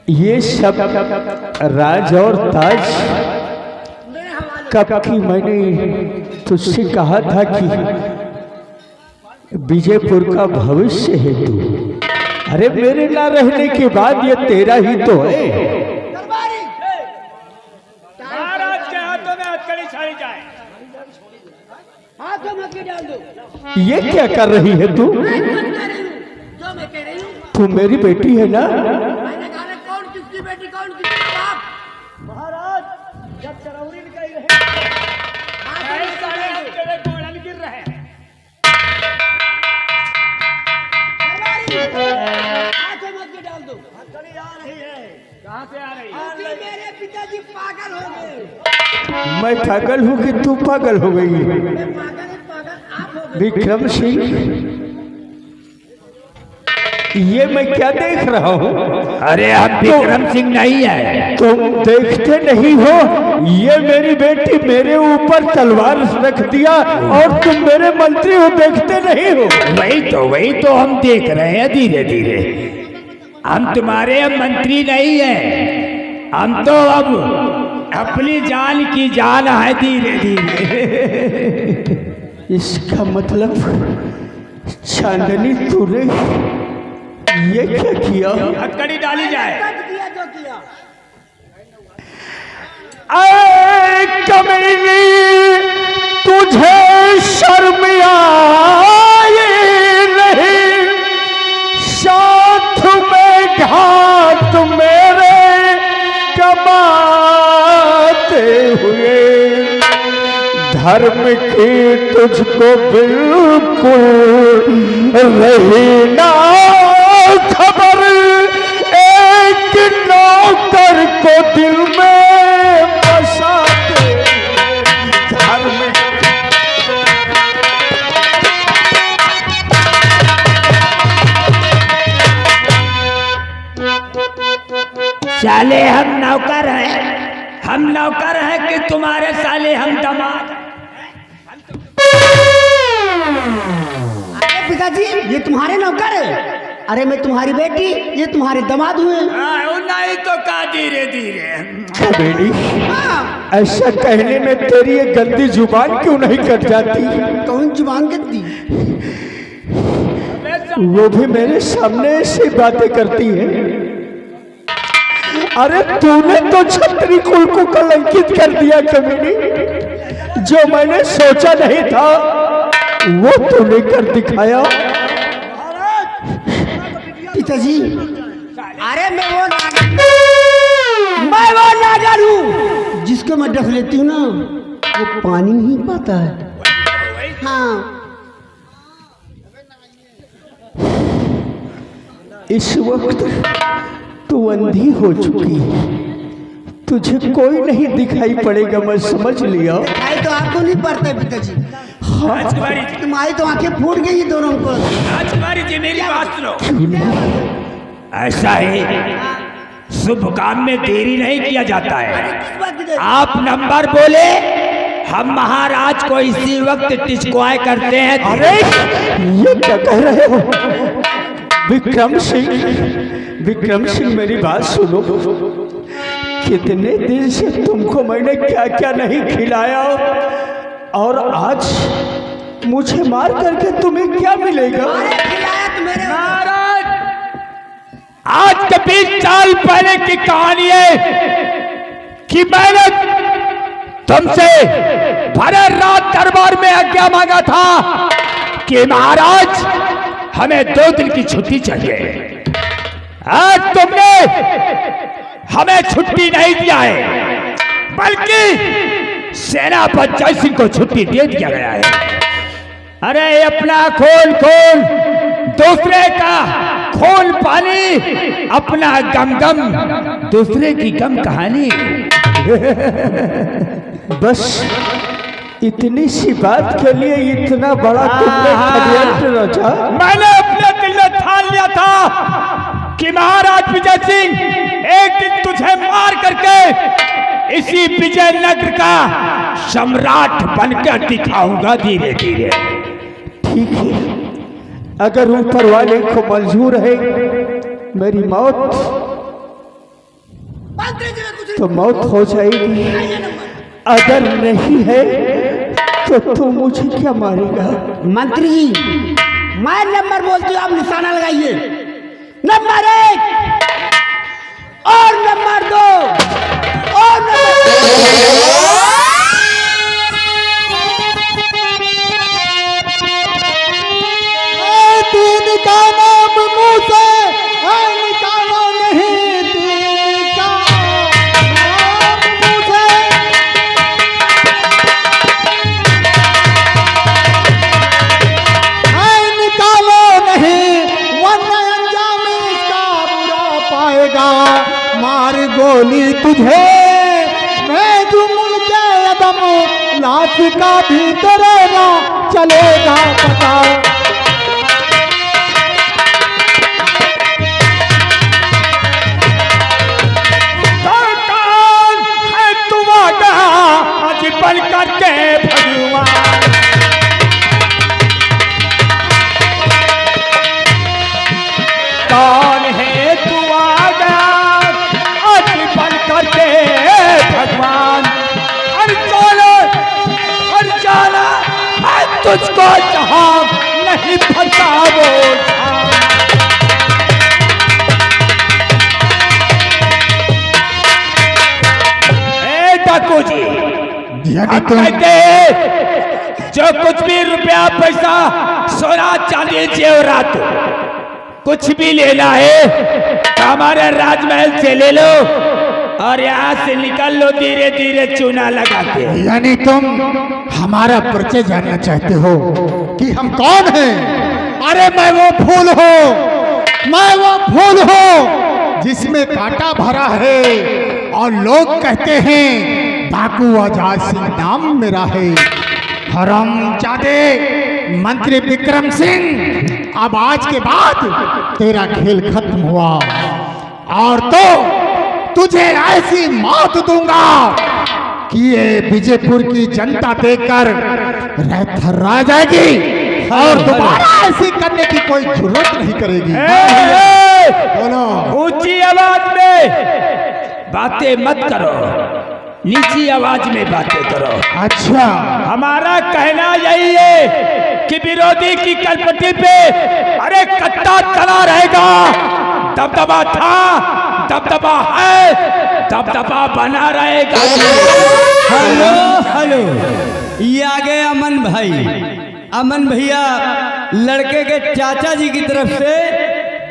ये सब राज और ताज कब की मैंने तुझसे कहा था कि विजयपुर का भविष्य है तू। अरे मेरे ना रहने के बाद ये तेरा ही तो है। महाराज के हाथों में हथकड़ी छाड़ी जाए। हाथों में डाल दो। ये क्या कर रही है तू? जो मैं कह रही हूँ। तू मेरी बेटी है ना? मैंने कहा कौन किसकी बेटी कौन किसका बाप? महाराज जब चरौरी निकल रहे सारे तेरे गोड़न गिर रहे हैं। हाथों में डाल दो। हथकड़ी आ रही है। कहाँ से आ रही है? मेरे पिताजी पागल हो गए। मैं पागल हूँ कि तू पागल हो गई? मैं पागल आप हो गए। विक्रम सिंह, ये मैं क्या देख रहा हूँ? अरे हम विक्रम सिंह नहीं है। तुम देखते नहीं हो? ये मेरी बेटी मेरे ऊपर तलवार रख दिया और तुम मेरे मंत्री हो, देखते नहीं हो? वही तो हम देख रहे हैं धीरे धीरे। हम तुम्हारे मंत्री नहीं है, हम तो अब अपनी जान की जान है धीरे धीरे। इसका मतलब चांदनी तूने ये क्या किया? हथकड़ी डाली जाए। किया जो किया। ऐ कमीनी, तुझे शर्म आए नहीं? साथ में घात मेरे कमाते हुए धर्म की तुझको बिल्कुल रही ना खबर। एक नौकर को दिल में बसाते धर्म। साले हम नौकर हैं, हम नौकर हैं कि तुम्हारे साले हम दामाद हैं। अरे पिताजी ये तुम्हारे नौकर है। अरे मैं तुम्हारी बेटी, ये तुम्हारे दामाद हुए। नहीं तो का धीरे धीरे। बेटी, ऐसा कहने में तेरी ये गंदी जुबान क्यों नहीं कट जाती? कौन जुबान गंदी? वो भी मेरे सामने ऐसी बातें करती है। अरे तूने तो छत्री कुल को कलंकित कर दिया कमीनी। जो मैंने सोचा नहीं था वो तूने कर दिखाया। पिताजी अरे मैं वो नागर हूँ जिसको मैं डस लेती हूँ ना, वो पानी नहीं पाता है। हाँ इस वक्त तू अंधी हो चुकी है, तुझे कोई नहीं दिखाई पड़ेगा, मैं समझ लिया। दिखाई तो आपको नहीं पड़ता पिताजी। हाँ, तुम्हारी तो आंखें फूट गई दोनों को। तुम्हारी जी मेरी बात सुनो। ऐसा है, शुभ काम में देरी नहीं किया जाता है। आप नंबर बोले, हम महाराज को इसी वक्त टिचकुआए करते हैं। अरे ये क्या कह रहे हो? विक्रम सिंह मेरी बात सुनो। कितने दिन से तुमको मैंने क्या क्या नहीं खिलाया और आज मुझे मार करके तुम्हें क्या मिलेगा? महाराज, आज के 20 साल पहले की कहानी है कि मैंने तुमसे भरे रात दरबार में आज्ञा मांगा था कि महाराज हमें 2 दिन की छुट्टी चाहिए। आज तुमने हमें छुट्टी नहीं दिया है, बल्कि सेनापति जय सिंह को छुट्टी दे दिया गया है। अरे अपना खून दूसरे का खून पानी, अपना गम दूसरे की गम कहानी। बस इतनी सी बात के लिए इतना बड़ा तुमने षड्यंत्र रचा? मैंने अपने दिल में ठान लिया था कि महाराज विजय सिंह एक दिन तुझे मार करके इसी विजयनगर का सम्राट बनकर दिखाऊंगा धीरे धीरे। ठीक है, अगर ऊपर वाले को मंजूर है मेरी मौत मंत्री जी में कुछ तो मौत हो जाएगी, अगर नहीं है तो तू मुझे क्या मारेगा? मंत्री जी मैं नंबर बोलती हूँ, आप निशाना लगाइए। नंबर 1 और नंबर 2 और तीन का नाम मुंह से निकालो नहीं, तीन का नाम मुंह से निकालो नहीं, वरना अंजाम इसका बुरा पाएगा। मार गोली तुझे मैं जुमुल के अदम, लाश का भी तेरा चलेगा पता। बन करके भगवान कौन है तू आगा, आज बन करके भगवान। अरे चलो अरे चला, मैं तुझको जहां नहीं फंसावो। डाकू जी कहते जो कुछ भी रुपया पैसा सोना चांदी जेवरात कुछ भी लेना है तो हमारे राजमहल से ले लो और यहाँ से निकल लो धीरे धीरे चूना लगा के। यानी तुम हमारा परिचय जानना चाहते हो कि हम कौन हैं? अरे मैं वो फूल हूँ जिसमें कांटा भरा है और लोग कहते हैं डाकू आजाद सिंह नाम मेरा है। हरामजादे मंत्री विक्रम सिंह, अब आज के बाद तेरा खेल खत्म हुआ और तो तुझे ऐसी मौत दूंगा कि ये विजयपुर की जनता देखकर थर्रा जाएगी और दोबारा ऐसी करने की कोई जरूरत नहीं करेगी। बोलो। ऊंची आवाज में बातें मत करो, नीची आवाज में बातें करो। अच्छा, हमारा कहना यही है कि विरोधी की कलपट्टी पे अरे कट्टा चला रहेगा। दबदबा था, दबदबा है, दबदबा बना रहेगा। हेलो हेलो, ये आ गए अमन भाई। अमन भैया लड़के के चाचा जी की तरफ से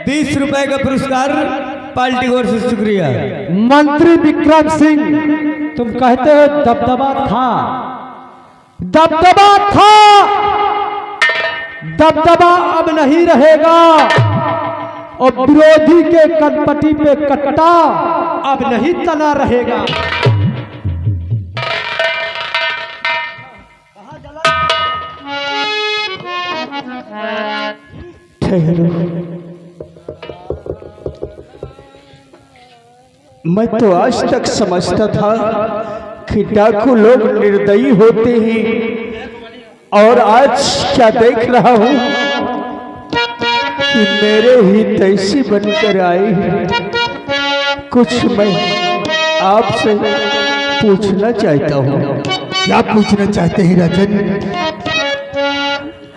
20 रुपए का पुरस्कार पार्टी ओर से। शुक्रिया। मंत्री विक्रम सिंह, तुम कहते हो दबदबा था, दबदबा था, दबदबा अब नहीं रहेगा और विरोधी के कनपटी पे कट्टा अब नहीं तना रहेगा। ठहरो, मैं तो आज तक समझता था कि डाकू लोग निर्दयी होते हैं और आज क्या देख रहा हूं कि मेरे ही तैसी बनकर आए हैं। कुछ मैं आपसे पूछना चाहता हूं। क्या पूछना चाहते हैं राजन,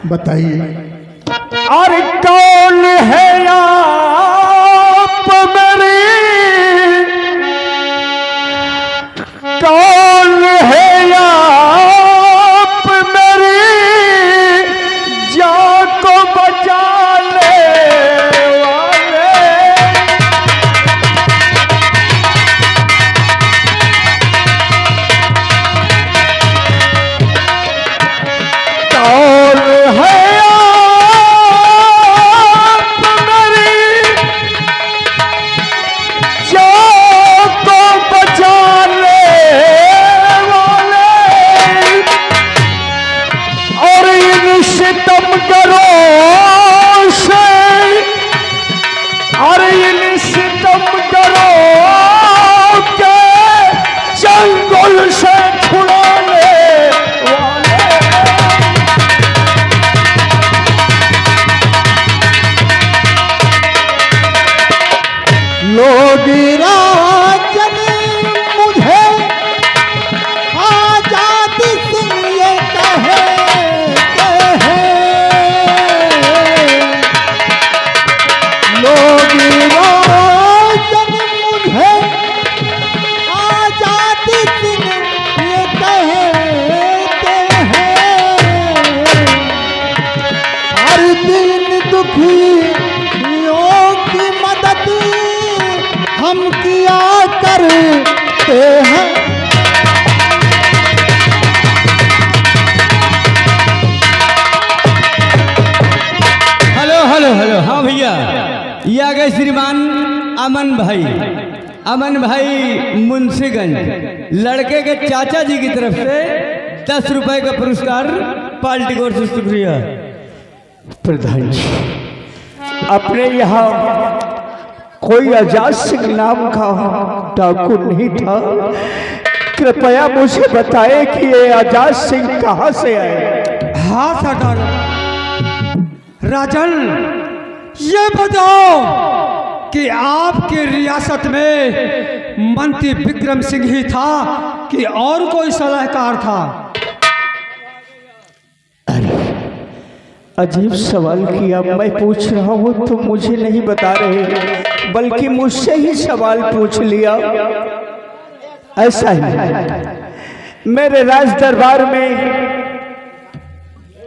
बताइए। और कौन है आप मेरी, कौन है आप मेरी जान को बचा ले वाले। कौन है आप मेरी हम किया करते हैं। हेलो हेलो हेलो, हाँ भैया, ये आ गए श्रीमान अमन भाई। अमन भाई मुंशीगंज, लड़के के चाचा जी की तरफ से 10 रुपए का पुरस्कार पार्टी की ओर से। शुक्रिया। प्रधान जी, अपने यहाँ कोई आजाद सिंह नाम का डाकू नहीं था? कृपया मुझे बताएं कि ये आजाद सिंह कहाँ से आए? हाँ सरदार। राजन, ये बताओ कि आपके रियासत में मंत्री विक्रम सिंह ही था कि और कोई सलाहकार था? अरे अजीब सवाल किया। मैं पूछ रहा हूँ तो मुझे नहीं बता रहे, बल्कि मुझसे ही सवाल पूछ लिया। ऐसा ही मेरे राज दरबार में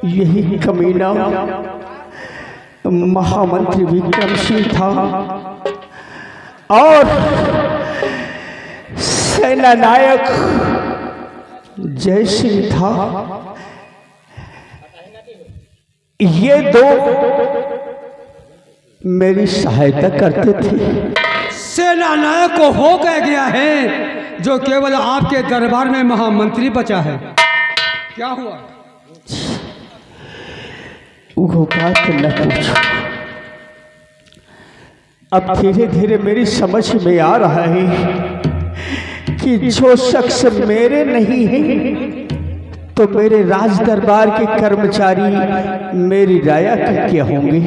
यही कमीना महामंत्री विक्रम सिंह था और सेना नायक जय सिंह था। ये दो मेरी सहायता करते थे। सेना नायक को हो कह गया है जो केवल आपके दरबार में महामंत्री बचा है। क्या हुआ? वो बात न पूछो। अब धीरे धीरे मेरी समझ में आ रहा है कि जो शख्स मेरे नहीं है तो मेरे राज दरबार के कर्मचारी मेरी राया के क्या होंगे।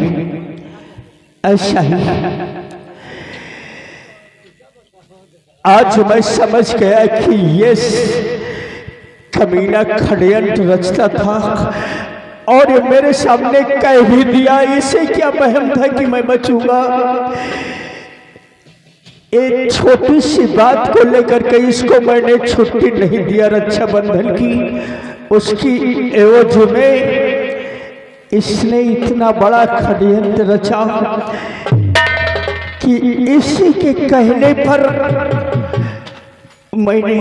ऐसा ही आज मैं समझ गया कि ये कमीना षड्यंत्र रचता था और ये मेरे सामने कह भी दिया। इसे क्या वहम था कि मैं बचूंगा? एक छोटी सी बात को लेकर के इसको मैंने छुट्टी नहीं दिया रक्षाबंधन की। उसकी एवज में इसने इतना बड़ा षड्यंत्र रचा कि इसी के कहने पर मैंने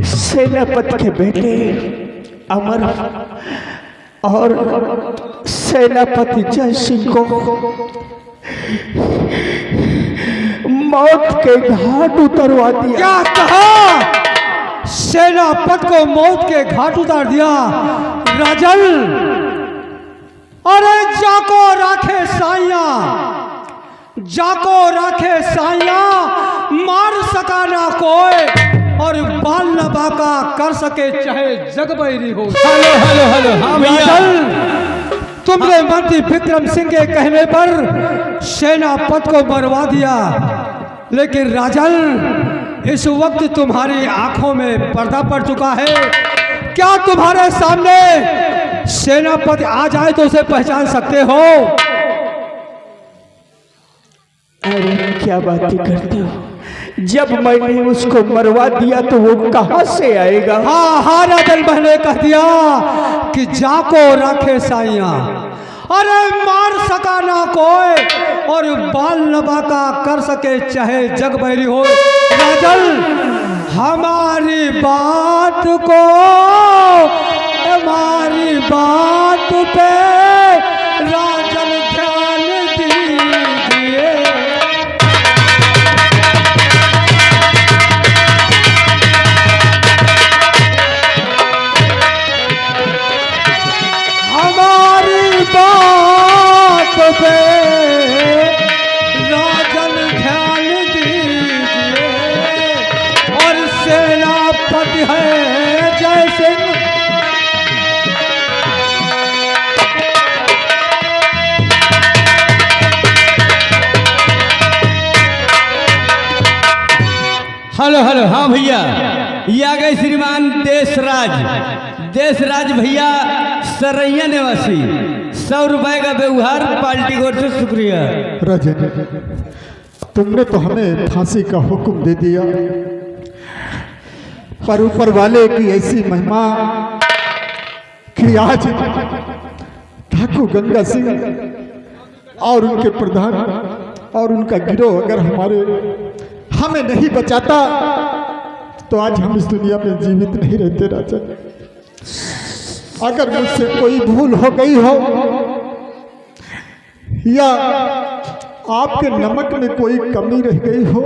सेनापति के बेटे अमर और सेनापति जय सिंह को मौत के घाट उतरवा दिया। क्या कहा? सेनापति को मौत के घाट उतार दिया? राजन, अरे जाको राखे साइया, जाको राखे साइया, मार सका ना कोई और बाल न बाका कर सके चाहे जग बैरी हो। हेलो हेलो हेलो, हाँ भैया। तुमने मंत्री विक्रम सिंह के कहने पर सेनापति को मरवा दिया, लेकिन राजन इस वक्त तुम्हारी आंखों में पर्दा पड़ चुका है। क्या तुम्हारे सामने सेनापति आ जाए तो उसे पहचान सकते हो? अरे क्या बातें करते हो? जब मैंने उसको मरवा दिया तो वो कहां से आएगा? हाँ हाँ राजन, मैंने कह दिया कि जाको राखे साइया, अरे मार सका ना कोई और बाल न बाका कर सके चाहे जग बैरी हो। राजन, हमारी बात को, हमारी बात पे राजन ध्यान दीजिए। हमारी बात पे राजन ध्यान दीजिए और सेनापति है जय सिंह। हेलो हेलो, हाँ भैया, ये आ गए श्रीमान देशराज। देशराज भैया सरैया निवासी, 100 रुपए का व्यवहार पार्टी की ओर से। शुक्रिया। राजन, तुमने तो हमें फांसी का हुक्म दे दिया, पर ऊपर वाले की ऐसी महिमा कि आज ठाकुर गंगा सिंह और उनके प्रधान और उनका गिरोह अगर हमें नहीं बचाता तो आज हम इस दुनिया में जीवित नहीं रहते राजन। अगर मुझसे कोई भूल हो गई हो या आपके नमक में कोई कमी रह गई हो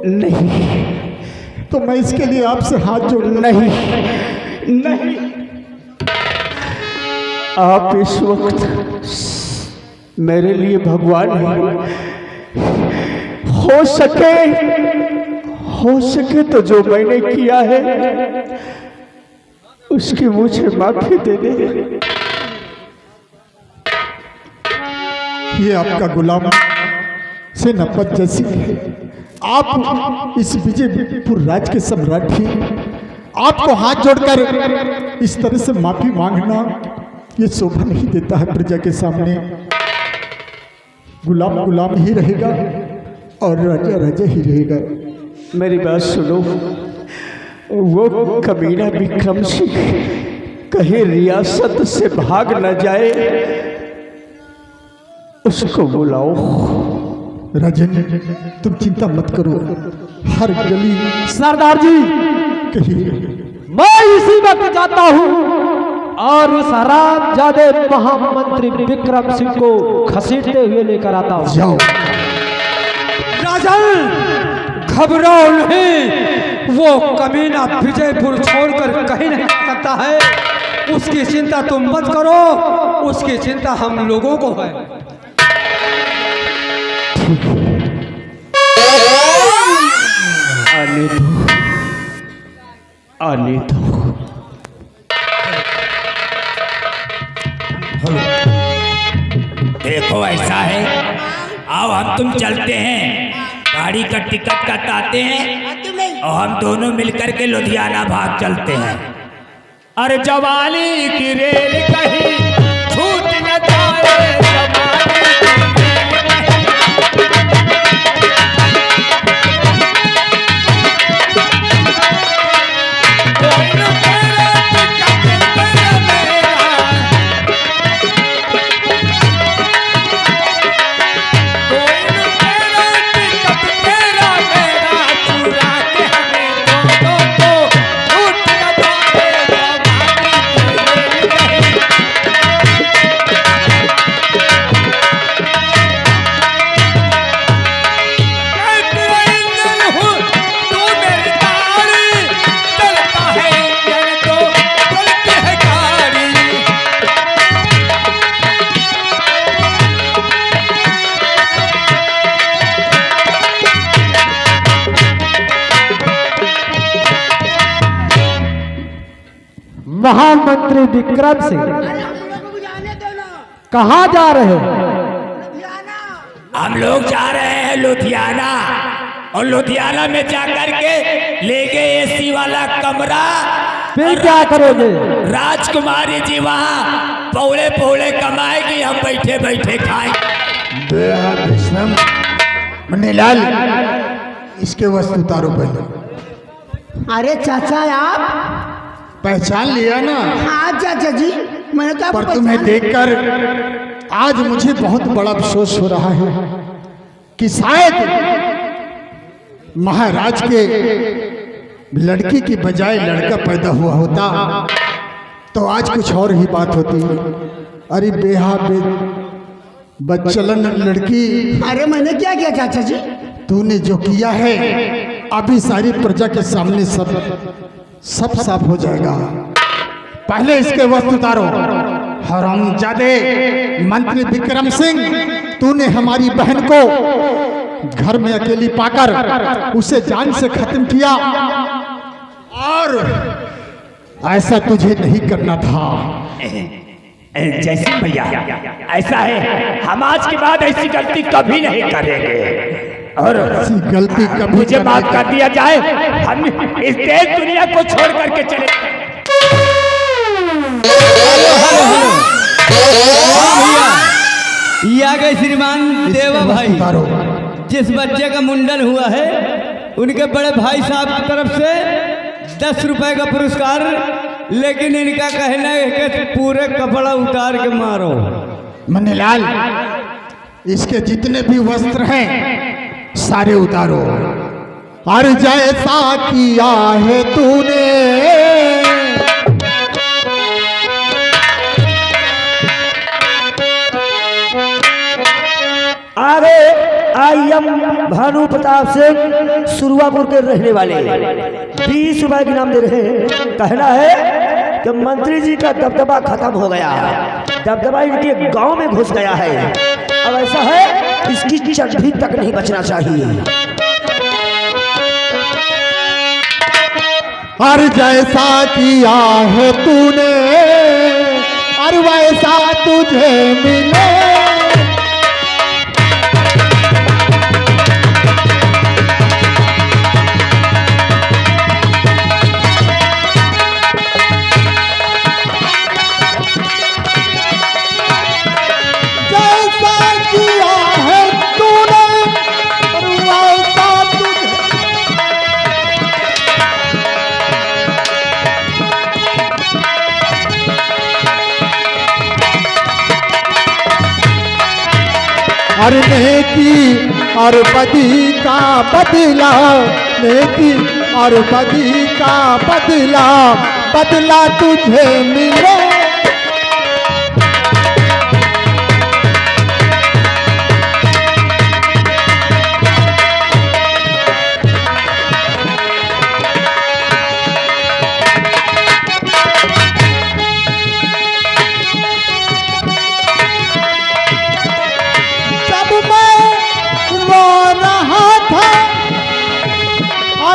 नहीं तो मैं इसके लिए आपसे हाथ जोड़ नहीं नहीं, आप इस वक्त मेरे लिए भगवान हैं। हो सके तो जो मैंने किया है उसकी मुझे माफी दे दे। ये आपका गुलाम सेनापति जैसी है। आप इस विजयपुर राज के सम्राट हैं। आपको हाथ जोड़कर इस तरह से माफी मांगना ये शोभा नहीं देता है। प्रजा के सामने गुलाम गुलाम ही रहेगा और राजा राजा ही रहेगा। मेरी बात सुनो, वो कमीना विक्रम सिंह कहीं रियासत से भाग न जाए, उसको बुलाओ। राजन तुम चिंता मत करो, हर गली सरदार जी कहीं मैं इसी वक्त जाता हूँ और उस हरामजादे महामंत्री विक्रम सिंह को घसीटते हुए लेकर आता हूँ। जाओ। राजन घबराओ नहीं, वो कमीना विजयपुर छोड़कर कहीं नहीं जा सकता है। उसकी चिंता तुम मत करो, उसकी चिंता हम लोगों को है। आने दो। देखो ऐसा है, आओ हम तुम चलते हैं, गाड़ी का टिकट कटाते हैं और हम दोनों मिलकर के लुधियाना भाग चलते हैं। अरे जवानी की रेल कहीं छूट न जाए, महामंत्री विक्रम सिंह अरे हम लोगों को जाने दो ना। कहाँ जा रहे हैं? लुधियाना। हम लोग जा रहे हैं लुधियाना और लुधियाना में जाकर के ले गए एसी वाला कमरा। फिर क्या करोगे? राजकुमारी जी वहाँ पौड़े पौड़े कमाएगी, हम बैठे बैठे खाएंगे। मनीलाल इसके वस्तु उतारो पहले। अरे चाचा आप पहचान लिया ना? हाँ चाचा जी, मैंने तो पर आपको तुम्हें पहचान- देखकर आज मुझे बहुत बड़ा अफसोस हो रहा है कि शायद महाराज के लड़की की बजाय लड़का पैदा हुआ होता तो आज कुछ और ही बात होती। अरे बेहा बच्चलन लड़की, अरे मैंने क्या किया चाचा जी? तूने जो किया है अभी सारी प्रजा के सामने सब साफ हो जाएगा। पहले इसके वक्त उतारो। हरामजादे मंत्री विक्रम सिंह, तूने हमारी बहन को घर में अकेली पाकर उसे जान से खत्म किया और ऐसा तुझे नहीं करना था। जैसे भैया ऐसा है, हम आज के बाद ऐसी गलती कभी नहीं करेंगे और ऐसी गलती कभी मुझे माफ कर दिया जाए। हम इस देश दुनिया को छोड़ करके चले। ये आ गए श्रीमान देवा भाई। उतारो। जिस बच्चे का मुंडन हुआ है उनके बड़े भाई साहब की तरफ से 10 रुपए का पुरस्कार, लेकिन इनका कहना है कि पूरे कपड़ा उतार के मारो। मनीलाल इसके जितने भी वस्त्र हैं सारे उतारो। और जैसा किया है तूने आगे आई एम भानु प्रताप सिंह सुरवापुर के रहने वाले 20 रुपए के नाम दे रहे हैं। कहना है कि मंत्री जी का दबदबा खत्म हो गया है, दबदबा इनके गांव में घुस गया है। अब ऐसा है इसकी चड्ढी तक नहीं बचना चाहिए। और जैसा किया है तूने और वैसा तुझे मिले। और नेकी और बदी का बदला, नेकी और बदी का बदला, बदला तुझे मिले।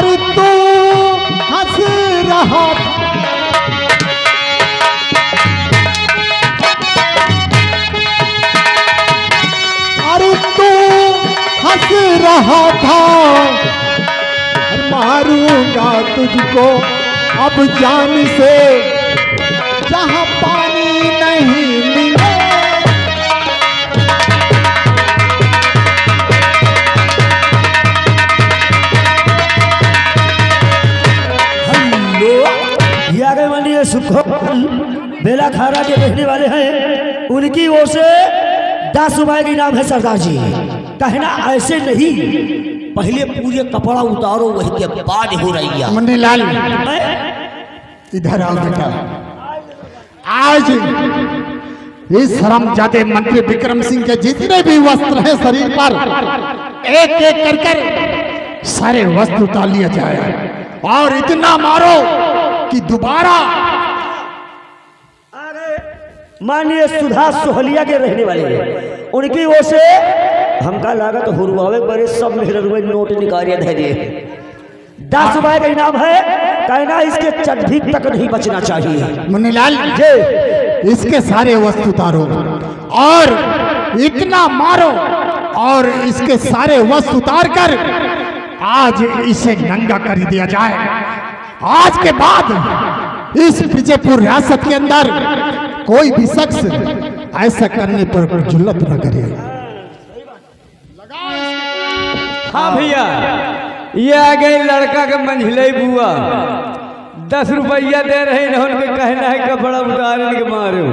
और तू हंस रहा था, और तू हंस रहा था। मारूंगा तुझको अब जान से जहां पानी नहीं मिले। सुखो बेला खारा के रहने वाले हैं, उनकी ओर से 10 रुपए के इनाम है सरदार जी। कहना ऐसे नहीं, पहले पूरे कपड़ा उतारो वही के बाद हो रही है। मुन्नीलाल इधर आओ बेटा। आज इस हरामजादे मंत्री विक्रम सिंह के जितने भी वस्त्र हैं शरीर पर, एक एक कर कर सारे वस्त्र उतार लिया जाए और इतना मारो कि दोबारा। माननीय सुधा सोहलिया के रहने वाले हैं, उनकी ओर से हमका लागत हुरवावे बड़े सब मेहर नोट निकालिए दे दिए। 10 रुपए का इनाम है। कहना इसके चड्ढी तक नहीं बचना चाहिए। मुन्नीलाल जी इसके सारे वस्त्र उतारो और इतना मारो और इसके सारे वस्त्र उतार कर आज इसे नंगा कर दिया जाए। आज के बाद इस विजयपुर रियासत के अंदर कोई भी शख्स ऐसा करने पर जुल्लत न करे। हाँ भैया, ये आ गई लड़का के मंझले बुआ, 10 रुपया दे रहे हैं। उनके कहना है कपड़ा उतार के मारो।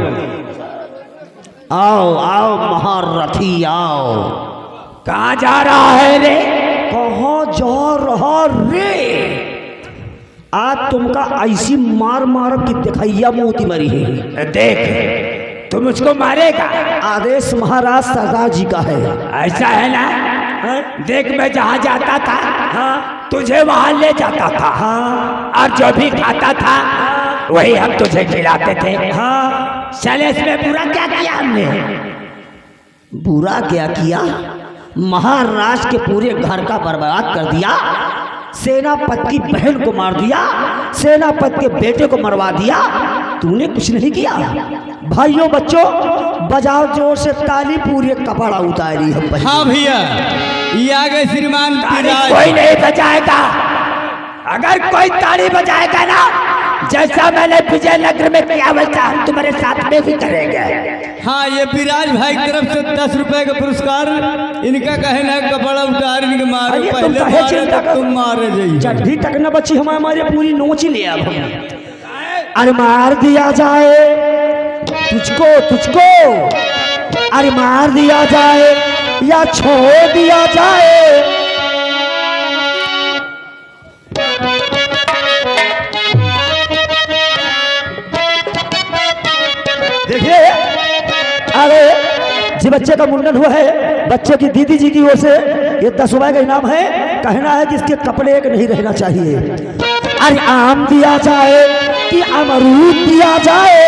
आओ आओ महारथी आओ। कहाँ जा रहा है रे? कहाँ जा रहा रे? आज तुमका ऐसी मार मार की दिखाइया मोती मरी है। देख तुम उसको मारेगा? आदेश महाराज सरदार जी का है। ऐसा है ना? देख मैं जहाँ जाता था, हाँ, तुझे वहाँ ले जाता था, हाँ, और जो भी खाता था वही हम तुझे खिलाते थे, हाँ। चले इसमें बुरा क्या किया हमने? बुरा क्या किया? महाराज के पूरे घर का बर्बाद कर दिया, सेनापति की बहन को मार दिया, सेनापति के बेटे को मरवा दिया। तूने कुछ नहीं किया। भाइयों बच्चों बजाओ जोर से ताली, पूरे कपड़ा उतारी हम। हाँ भैया, ये आ गए श्रीमान पिराज। कोई नहीं बजाएगा। अगर कोई ताली बजाएगा ना, जैसा मैंने विजयनगर में किया वैसा हम तुम्हारे साथ में भी करेंगे। हाँ, ये पिराज भाई की तरफ से 10 रुपए का पुरस्कार। इनका कहना है कपड़ा उतार के मारो। पहले मारे तो तुम मारे जाइए। चड्ढी तक न बची हमारे पूरी नोच ले। अब अरे मार दिया जाए तुझको, तुझको अरे मार दिया जाए या छोड़ दिया जाए। देखिए, अरे जी बच्चे का मुंडन हुआ है, बच्चे की दीदी जी की ओर से ये 10 रुपए का इनाम है। कहना है कि इसके कपड़े एक नहीं रहना चाहिए। अरे आम दिया जाए कि अमरूद दिया जाए,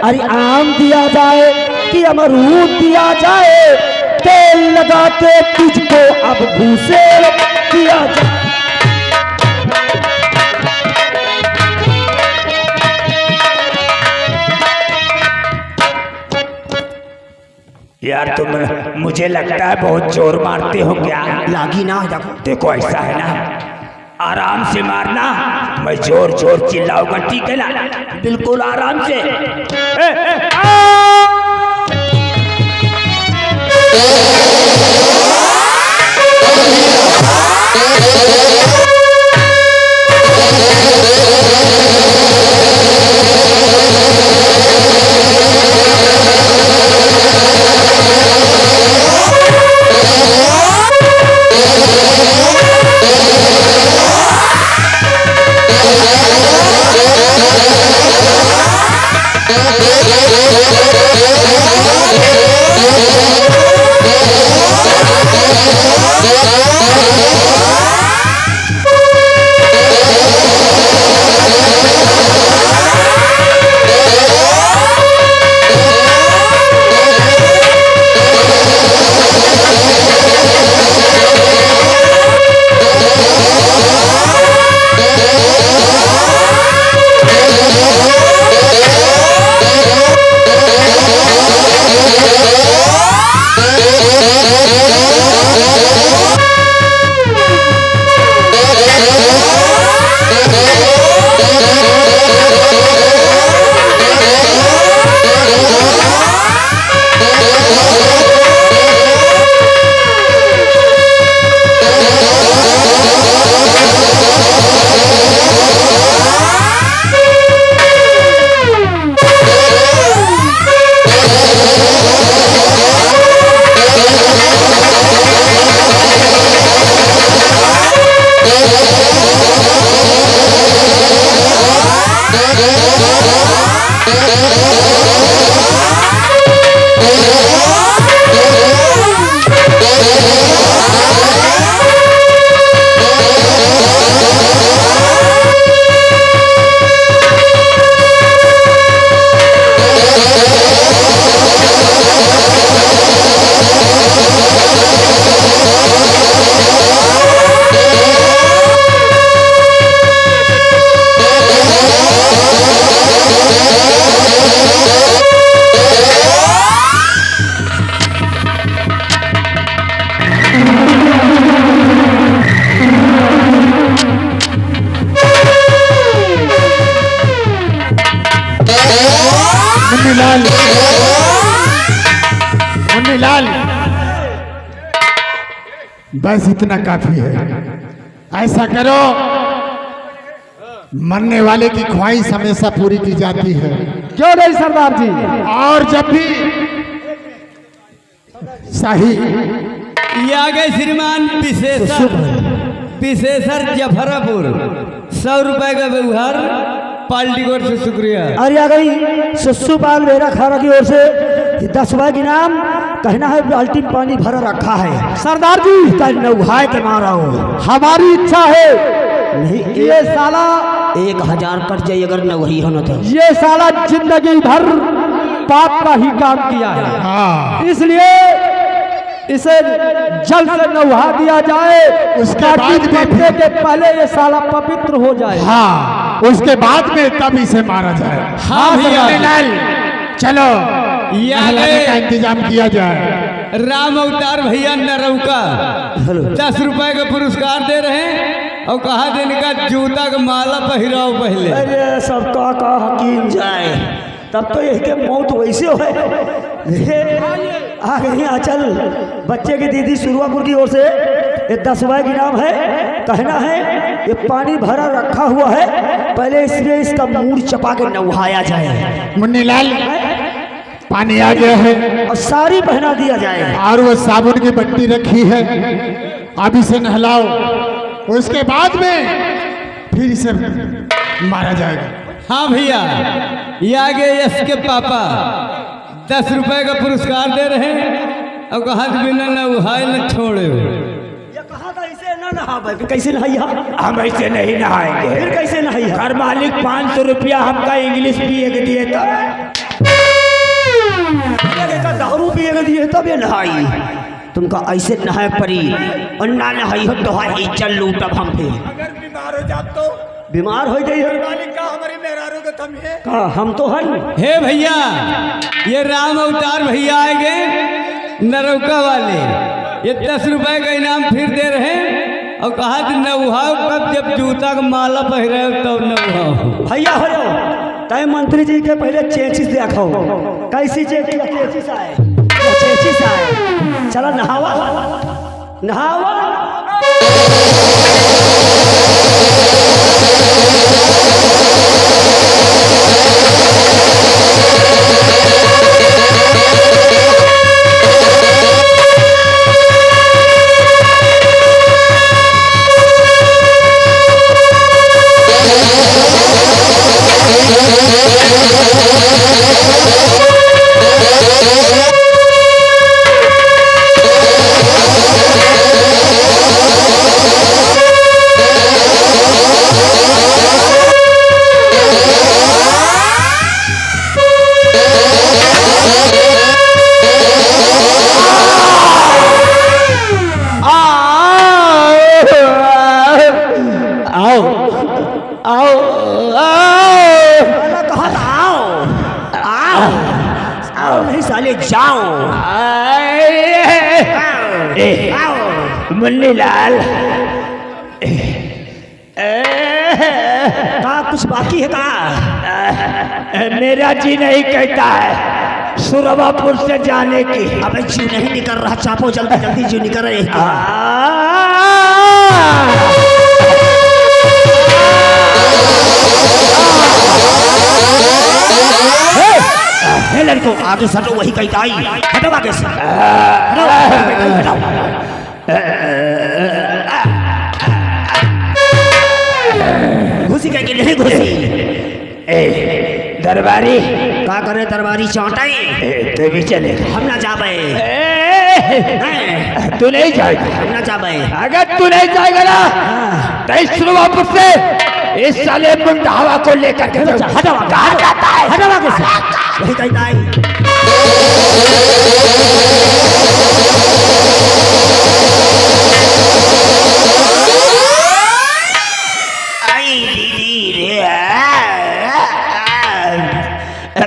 अरे आम दिया जाए कि अमरूद दिया जाए, तेल लगा के तुझको अब भूसे दिया जाए। यार तुम, मुझे लगता है बहुत जोर मारते हो क्या? लागी ना देखो ऐसा है ना, आराम से मारना, मैं जोर जोर चिल्लाऊंगा, ठीक है ना? बिल्कुल आराम से। मुन्नीलाल, बस इतना काफी है। ऐसा करो, मरने वाले की ख्वाहिश हमेशा पूरी की जाती है। क्यों नहीं सरदार जी? और जब भी सही ये आ गए श्रीमान पिसेसर जफरापुर, 100 रुपए का व्यवहार, पार्टी की ओर से शुक्रिया। अरे आ गई सुसु पाल मेरा खाना की ओर से 10 रुपए की नाम। कहना है बाल्टी में पानी भरा रखा है। सरदार जी, कल नौहाए के मारा हो। हमारी इच्छा है नहीं, ये साला 1000 कट जाए अगर नौही होना तो। ये साला जिंदगी भर पाप का ही काम किया है, हाँ, इसलिए इसे जल्द से नौहा दिया जाए। उसके बाद भी मरने के पहले ये साला पवित्र हो जाए। हाँ, उसके बाद में तब इसे मारा जाए। हाँ भैया। मुन्नीलाल, चलो ये आ नहलाने गए का इंतजाम किया जाए। राम अवतार भैया नरौका, 10 रुपए का पुरस्कार दे रहे हैं और कहा दिन का जूता का माला पहिराओ पहले। अरे सबका का हकीम जाए, तब तो यही के मौत वैसे हो आ गई। आंचल बच्चे की दीदी सुरवापुर की ओर से ये 10 रुपए की नाम है। कहना है ये पानी भरा रखा हुआ है, पहले इसलिए इसका मूड चपा के नहाया जाए। मुन्नीलाल, पानी आ गया है और साड़ी पहना दिया जाए। और वो साबुन की बट्टी रखी है, अब इसे नहलाओ, उसके बाद में फिर इसे मारा जाएगा। हाँ भैया, ये आगे यश के पापा 10 रुपए का पुरस्कार दे रहे हैं और कहा बिना न उहाए न छोड़े। ये कहा था इसे न नहावे, फिर कैसे नहाइया? हम ऐसे नहीं नहाएंगे। फिर कैसे नहाइया? घर मालिक 500 रुपया हमका इंग्लिश पिए के दिए तब दारू पिए के दिए तब ये नहाई। तुमका ऐसे नहाए परी और ना नहाई हो तो इज्जत लूटब हम। फिर अगर बीमार हो जात तो बीमार हो जाइए मालिक का हमारी मेहरारू के थम है का हम तो हन। हे भैया, ये राम अवतार भैया आएंगे नरौका वाले, ये 10 रुपए का इनाम फिर दे रहे हैं और कहा कि न उहाओ, कब जब जूता का माला पहरे हो तब न उहाओ। भैया हो तय मंत्री जी के पहले चेचिस देखो, कैसी चेचिस आए, चेचिस आए। चलो नहावा नहावा। साले जाओ। मुन्नी लाल, का कुछ बाकी है का? मेरा जी नहीं कहता है सुरवापुर से जाने की। अबे जी नहीं निकल रहा, चापो जल्दी जल्दी जी निकल रहे। लड़को आगे सटो, वही कहीं आई। हटो आगे से, हटो। घुसी कहीं नहीं घुसी। दरबारी का करे दरबारी चाटाई? तो भी चले, हम ना जाबे। तू नहीं जाएगा। हम ना जाबे। अगर तू नहीं जाएगा ना तो इस सुरवापुर से इस साले मुंडावा को लेकर के हटो कहा जाता है, हटो आगे से, वही कहीं आई।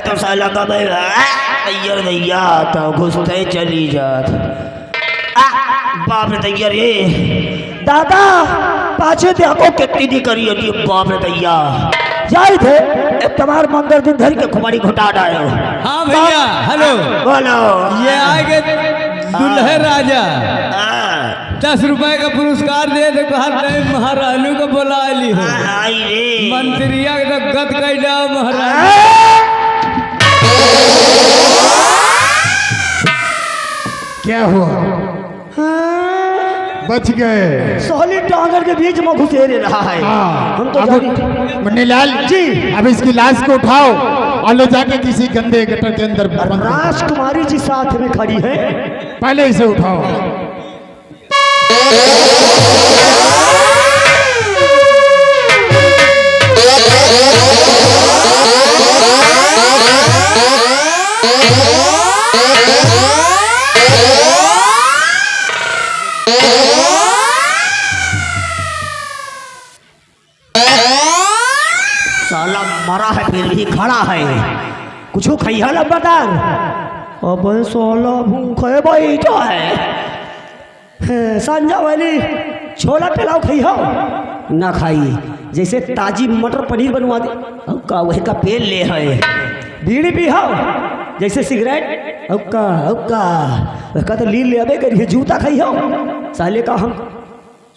तो साला का तैयार भैया तो घुसते चली जात। बाप रे तैयार ये दादा पाछे देखो कितनी दी करी होती है। बाप रे तैया जाए थे तुम्हार मंदिर दिन धर के खुमारी घुटा डालो। हाँ भैया, हेलो बोलो। ये आएंगे दुल्हे राजा 10 रुपए का पुरस्कार दे तो कहा महारानी को बुला ली हो। आई रे मंत्रिया तो गद कैला महारानी। क्या हुआ? बच गए। सोहली टांगर के बीच में घुसेरे रहा है। हम तो अब मुन्नीलाल जी, अब इसकी लाश को उठाओ और ले जाके किसी गंदे गटर के अंदर बंद करो। राजकुमारी जी साथ में खड़ी है। पहले इसे उठाओ। साला मरा है फिर भी खड़ा है। कुछ खैया लंबादार। अब सोला भूखे बैठा है। संजा वाली छोला पिलाओ खैया ना खाई। जैसे ताजी मटर पनीर बनवा दे। अब का वही का पेल ले है। बीड़ी पी हो जैसे सिगरेट। अब का तो लील ले अबे करिए। जूता खाई हो साले का हम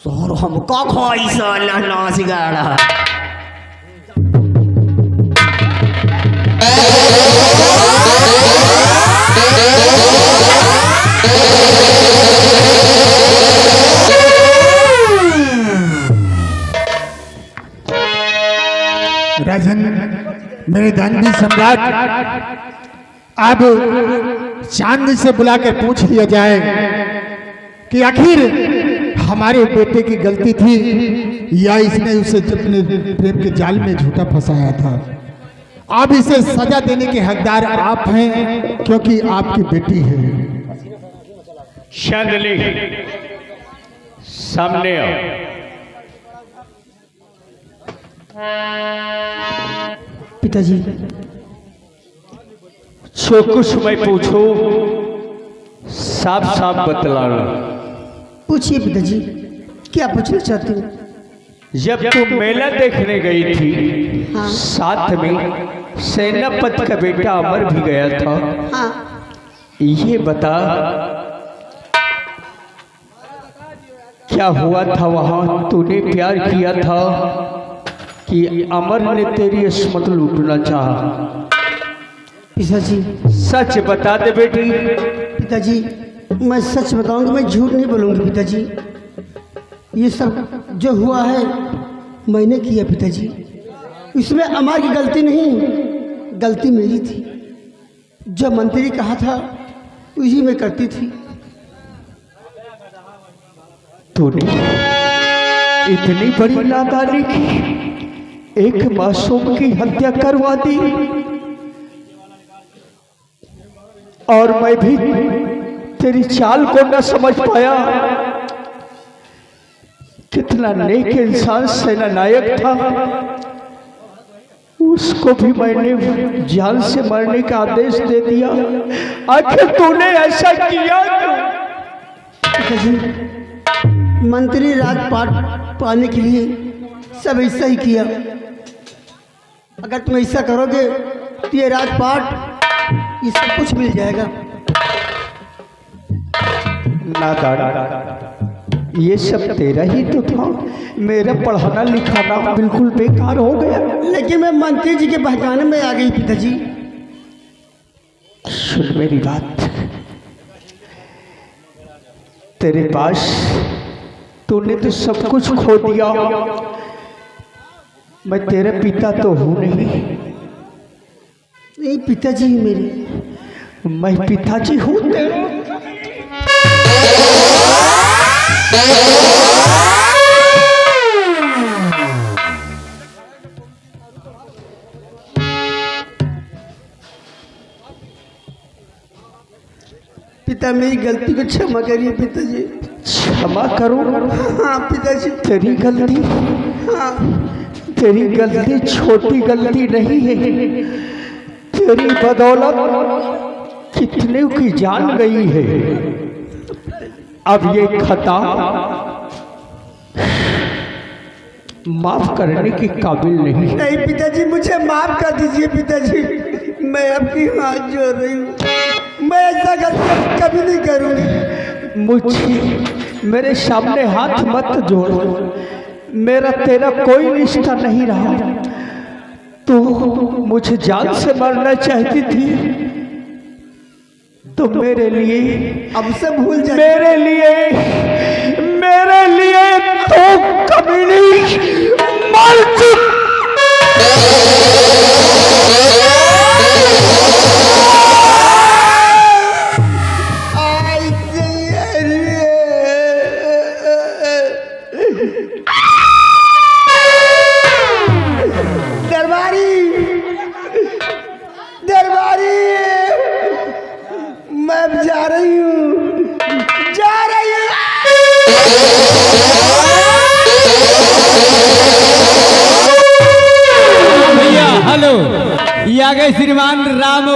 सोर हम का खाई साला ना सिगाड़ा। Oh राजन, मेरे दानवी सम्राट, अब चांद से बुलाकर पूछ लिया जाए कि आखिर हमारे बेटे की गलती थी या इसने उसे अपने प्रेम के जाल में झूठा फंसाया था। अब इसे सजा देने के हकदार आप हैं, क्योंकि आपकी बेटी है। चांदनी, सामने आओ। पिताजी, जो कुछ मैं पूछूं साफ साफ बतलाना। पूछिए पिताजी, क्या पूछना चाहते हो? जब तुम मेला देखने गई थी, हाँ। साथ में सेनापति का बेटा अमर भी गया था। हाँ, ये बता, क्या हुआ था वहां? तूने प्यार किया था कि अमर ने तेरी अस्मत लूटना चाहा? पिताजी, सच बता दे बेटी। पिताजी, मैं सच बताऊंगी, मैं झूठ नहीं बोलूंगी पिताजी। ये सब जो हुआ है मैंने किया पिताजी, इसमें अमर की गलती नहीं, गलती मेरी थी। जो मंत्री कहा था उसी में करती थी। तूने इतनी बड़ी नादानी की, एक मासूम की हत्या करवा दी, और मैं भी तेरी चाल को न समझ पाया। कितना नेक इंसान सेना नायक था, उसको भी मैंने जान से मारने का आदेश दे दिया। आखिर तूने ऐसा किया क्यों? पिताजी, मंत्री राजपाट पाने के लिए सब ऐसा ही किया। अगर तुम ऐसा करोगे तो ये राजपाट, ये सब कुछ मिल जाएगा। नादान, ये सब तेरा ही तो था। मेरा पढ़ाना लिखाना बिल्कुल बेकार हो गया। लेकिन मैं मंत्री जी के बहकाने में आ गई पिताजी। सुन मेरी बात, तेरे पास तूने तो सब कुछ खो दिया। मैं तेरा पिता तो हूं नहीं। नहीं पिताजी मेरे, मैं पिताजी हूं तेरे। पिता मेरी गलती को क्षमा करिए पिताजी। क्षमा करूं? हाँ पिताजी। तेरी गलती? हाँ, तेरी गलती छोटी गलती नहीं है। तेरी बदौलत कितने की जान गई है। अब ये खता माफ करने के काबिल नहीं है। नहीं पिताजी, मुझे माफ कर दीजिए पिताजी। मैं आपकी हाथ जोड़ रही हूँ, मैं ऐसा गलती कभी नहीं करूँगी। मुझे मेरे सामने हाथ मत जोड़। मेरा तेरा कोई रिश्ता नहीं रहा। तू मुझे जान से मारना चाहती थी, तो मेरे लिए, अब से भूल जाए। मेरे लिए तो कभी नहीं मर चुकी। मैं जा रही हूँ, जा रही हूँ। भैया हेलो, ये आ गए श्रीमान राम।